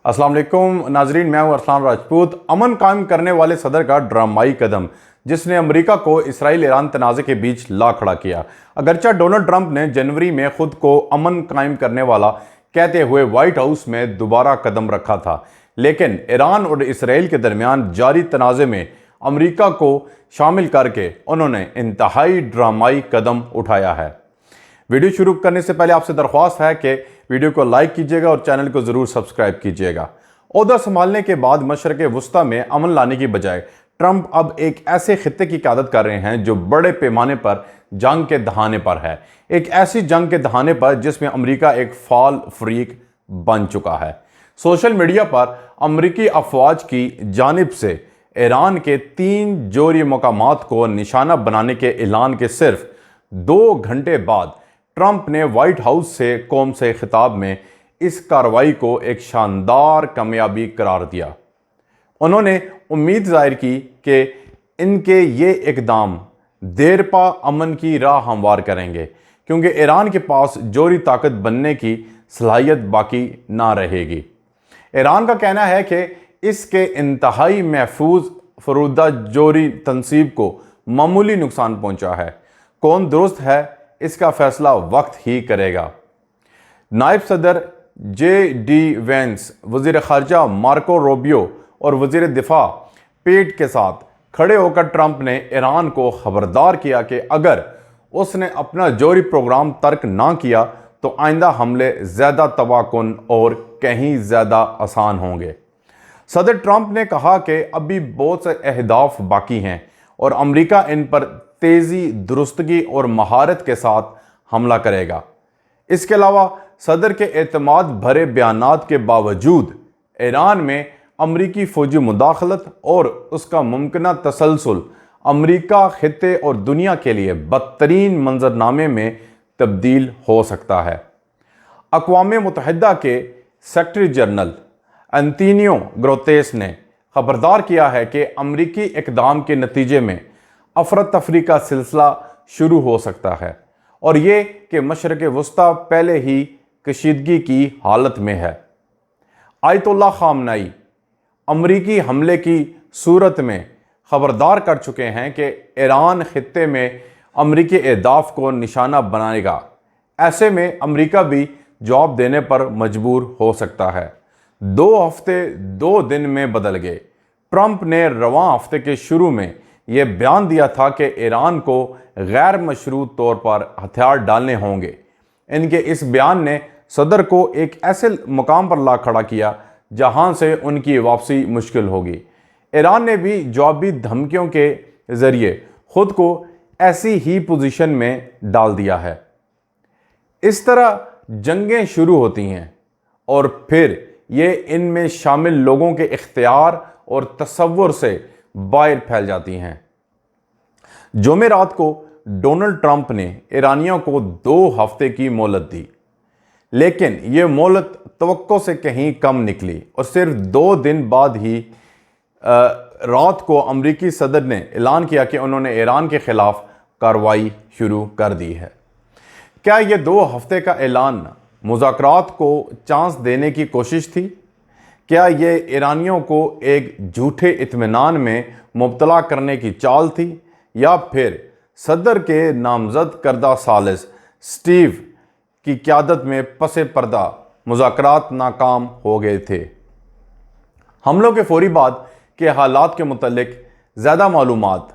अस्सलाम वालेकुम नाजरीन, मैं हूं अरसलान राजपूत। अमन कायम करने वाले सदर का ड्रामाई कदम जिसने अमेरिका को इसराइल ईरान तनाज़े के बीच ला खड़ा किया। अगरचा डोनाल्ड ट्रंप ने जनवरी में खुद को अमन कायम करने वाला कहते हुए व्हाइट हाउस में दोबारा कदम रखा था, लेकिन ईरान और इसराइल के दरमियान जारी तनाज़े में अमेरिका को शामिल करके उन्होंने इंतहाई ड्रामाई कदम उठाया है। वीडियो शुरू करने से पहले आपसे दरख्वास्त है कि वीडियो को लाइक कीजिएगा और चैनल को ज़रूर सब्सक्राइब कीजिएगा। ओहदा संभालने के बाद मशरक़ वुस्ता में अमन लाने की बजाय ट्रंप अब एक ऐसे खित्ते की क़यादत कर रहे हैं जो बड़े पैमाने पर जंग के दहाने पर है। एक ऐसी जंग के दहाने पर जिसमें अमेरिका एक फाल फ्रीक बन चुका है। सोशल मीडिया पर अमेरिकी अफवाज की जानिब से ईरान के 3 जोरी मकामात को निशाना बनाने के ऐलान के सिर्फ 2 घंटे बाद ट्रंप ने व्हाइट हाउस से कौम से खिताब में इस कार्रवाई को एक शानदार कामयाबी करार दिया। उन्होंने उम्मीद जाहिर की कि इनके ये इकदाम देरपा अमन की राह हमवार करेंगे, क्योंकि ईरान के पास जोरी ताकत बनने की सलाहियत बाकी ना रहेगी। ईरान का कहना है कि इसके इंतहाई महफूज फरूदा जोरी तनसीब को मामूली नुकसान पहुंचा है। कौन दुरुस्त है इसका फैसला वक्त ही करेगा। नायब सदर JD वेंस, वज़ीर ख़ारजा मार्को रूबियो और वज़ीर दिफा पेट के साथ खड़े होकर ट्रंप ने ईरान को खबरदार किया कि अगर उसने अपना जोरी प्रोग्राम तर्क ना किया तो आइंदा हमले ज़्यादा तबाहकुन और कहीं ज़्यादा आसान होंगे। सदर ट्रंप ने कहा कि अभी बहुत से अहदाफ बाकी हैं और अमेरिका इन पर तेज़ी, दुरुस्तगी और महारत के साथ हमला करेगा। इसके अलावा सदर के एतमाद भरे बयानात के बावजूद ईरान में अमरीकी फ़ौजी मुदाखलत और उसका मुमकिना तसलसल अमरीका, खित्ते और दुनिया के लिए बदतरीन मंजरनामे में तब्दील हो सकता है। अक़वाम मुत्तहिदा के सेक्रेटरी जनरल एंटोनियो गुतेरेस ने खबरदार किया है कि अमरीकी इक़दाम के नतीजे में अफरा तफरी का सिलसिला शुरू हो सकता है और ये कि मशरक़ वुस्ता पहले ही कशीदगी की हालत में है। आयतुल्लाह ख़ामनेई अमरीकी हमले की सूरत में खबरदार कर चुके हैं कि ईरान खित्ते में अमरीकी अहदाफ को निशाना बनाएगा। ऐसे में अमरीका भी जवाब देने पर मजबूर हो सकता है। 2 हफ्ते 2 दिन में बदल गए। ट्रंप ने रवां हफ्ते के शुरू में यह बयान दिया था कि ईरान को गैर मशरूत तौर पर हथियार डालने होंगे। इनके इस बयान ने सदर को एक ऐसे मुकाम पर ला खड़ा किया जहां से उनकी वापसी मुश्किल होगी। ईरान ने भी जवाबी धमकियों के ज़रिए ख़ुद को ऐसी ही पोजीशन में डाल दिया है। इस तरह जंगें शुरू होती हैं और फिर ये इनमें शामिल लोगों के इख्तियार और तसव्वुर से बाहर फैल जाती हैं। जुमेरात को डोनाल्ड ट्रंप ने ईरानियों को 2 हफ्ते की मोहलत दी, लेकिन ये मोहलत तवक्को से कहीं कम निकली और सिर्फ 2 दिन बाद ही रात को अमरीकी सदर ने ऐलान किया कि उन्होंने ईरान के ख़िलाफ़ कार्रवाई शुरू कर दी है। क्या ये 2 हफ्ते का ऐलान मुज़ाकरात को चांस देने की कोशिश थी? क्या ये ईरानियों को एक झूठे इत्मीनान में मुब्तला करने की चाल थी, या फिर सदर के नामजद करदा सालिस स्टीव की क़यादत में पसे पर्दा मुज़ाकरात नाकाम हो गए थे? हमलों के फौरी बाद के हालात के मुतल्लिक ज़्यादा मालूमात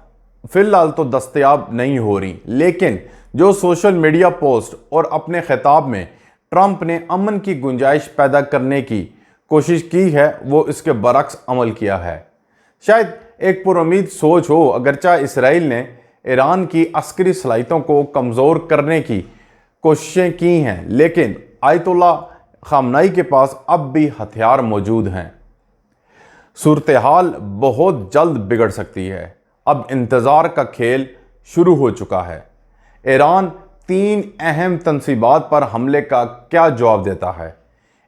फ़िलहाल तो दस्तयाब नहीं हो रही, लेकिन जो सोशल मीडिया पोस्ट और अपने खिताब में ट्रंप ने अमन की गुंजाइश पैदा करने की कोशिश की है, वो इसके बरक्स अमल किया है। शायद एक पुरुम्मीद सोच हो, अगरचा इसराइल ने ईरान की अस्करी सलाहियतों को कमज़ोर करने की कोशिशें की हैं, लेकिन आयतुल्लाह ख़ामनेई के पास अब भी हथियार मौजूद हैं। सूरत हाल बहुत जल्द बिगड़ सकती है। अब इंतज़ार का खेल शुरू हो चुका है। ईरान 3 अहम तनसीबात पर हमले का क्या जवाब देता है?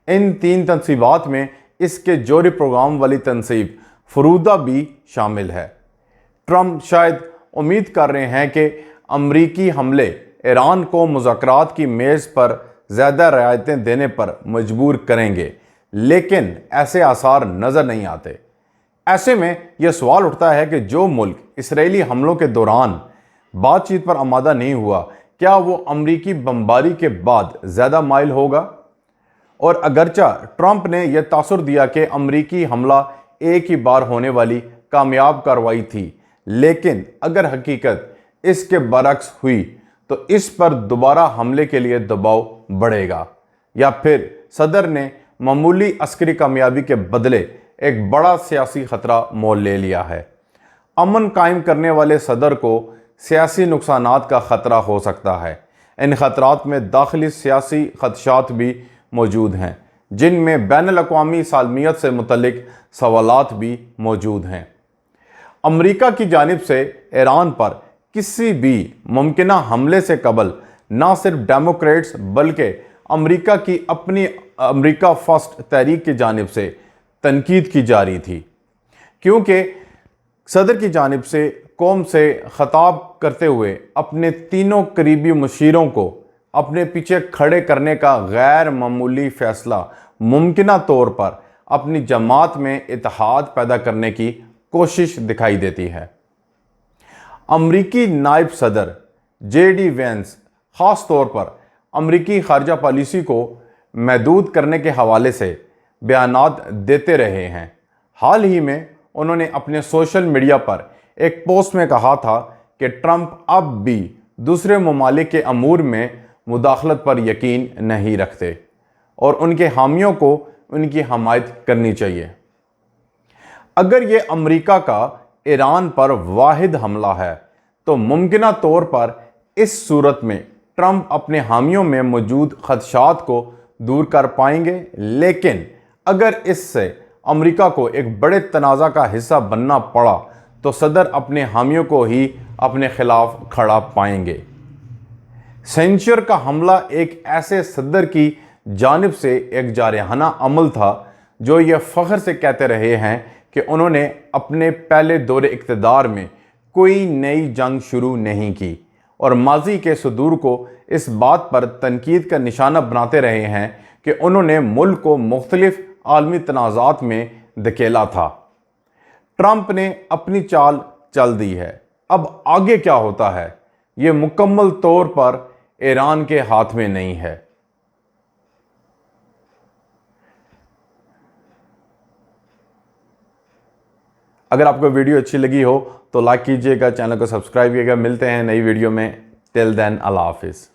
इन 3 तनसीबात में इसके जोरी प्रोग्राम वाली तनसीब फरूदा भी शामिल है। ट्रंप शायद उम्मीद कर रहे हैं कि अमरीकी हमले ईरान को मुज़ाकरात की मेज़ पर ज़्यादा रियायतें देने पर मजबूर करेंगे, लेकिन ऐसे आसार नज़र नहीं आते। ऐसे में यह सवाल उठता है कि जो मुल्क इसराइली हमलों के दौरान बातचीत पर आमादा नहीं हुआ, क्या वो अमरीकी बमबारी के बाद ज़्यादा माइल होगा? और अगरचा ट्रंप ने यह तासुर दिया कि अमरीकी हमला एक ही बार होने वाली कामयाब कार्रवाई थी, लेकिन अगर हकीकत इसके बरक्स हुई तो इस पर दोबारा हमले के लिए दबाव बढ़ेगा, या फिर सदर ने मामूली अस्करी कामयाबी के बदले एक बड़ा सियासी खतरा मोल ले लिया है। अमन कायम करने वाले सदर को सियासी नुकसानात का खतरा हो सकता है। इन खतरात में दाखिली सियासी खदशात भी मौजूद हैं, जिनमें बैनुल-अक़वामी सालमियत से मुतल्लिक सवालात भी मौजूद हैं। अमरीका की जानिब से ईरान पर किसी भी मुमकिन हमले से कबल ना सिर्फ डेमोक्रेट्स बल्कि अमरीका की अपनी अमरीका फर्स्ट तहरीक की जानिब से तनकीद की जा रही थी, क्योंकि सदर की जानिब से कौम से खिताब करते हुए अपने तीनों करीबी मुशीरों को अपने पीछे खड़े करने का गैर मामूली फैसला मुमकिन तौर पर अपनी जमात में इत्तेहाद पैदा करने की कोशिश दिखाई देती है। अमरीकी नायब सदर JD वेंस ख़ास तौर पर अमरीकी खारजा पॉलिसी को महदूद करने के हवाले से बयानात देते रहे हैं। हाल ही में उन्होंने अपने सोशल मीडिया पर एक पोस्ट में कहा था कि ट्रंप अब भी दूसरे ममालिक के अमूर में मुदाखलत पर यकीन नहीं रखते और उनके हामियों को उनकी हमायत करनी चाहिए। अगर ये अमरीका का ईरान पर वाहिद हमला है तो मुमकिन तौर पर इस सूरत में ट्रंप अपने हामियों में मौजूद खदशात को दूर कर पाएंगे, लेकिन अगर इससे अमरीका को एक बड़े तनाज़ा का हिस्सा बनना पड़ा तो सदर अपने हामियों को ही अपने खिलाफ खड़ा पाएंगे। सेंचर का हमला एक ऐसे सदर की जानिब से एक जारहाना अमल था जो ये फ़ख्र से कहते रहे हैं कि उन्होंने अपने पहले दौरे इक़्तिदार में कोई नई जंग शुरू नहीं की, और माजी के सदूर को इस बात पर तनकीद का निशाना बनाते रहे हैं कि उन्होंने मुल्क को मुख्तलिफ आलमी तनाज़ात में धकेला था। ट्रंप ने अपनी चाल चल दी है। अब आगे क्या होता है ये मुकम्मल तौर पर ईरान के हाथ में नहीं है। अगर आपको वीडियो अच्छी लगी हो तो लाइक कीजिएगा, चैनल को सब्सक्राइब कीजिएगा। मिलते हैं नई वीडियो में। टिल देन अल्लाह हाफिज़।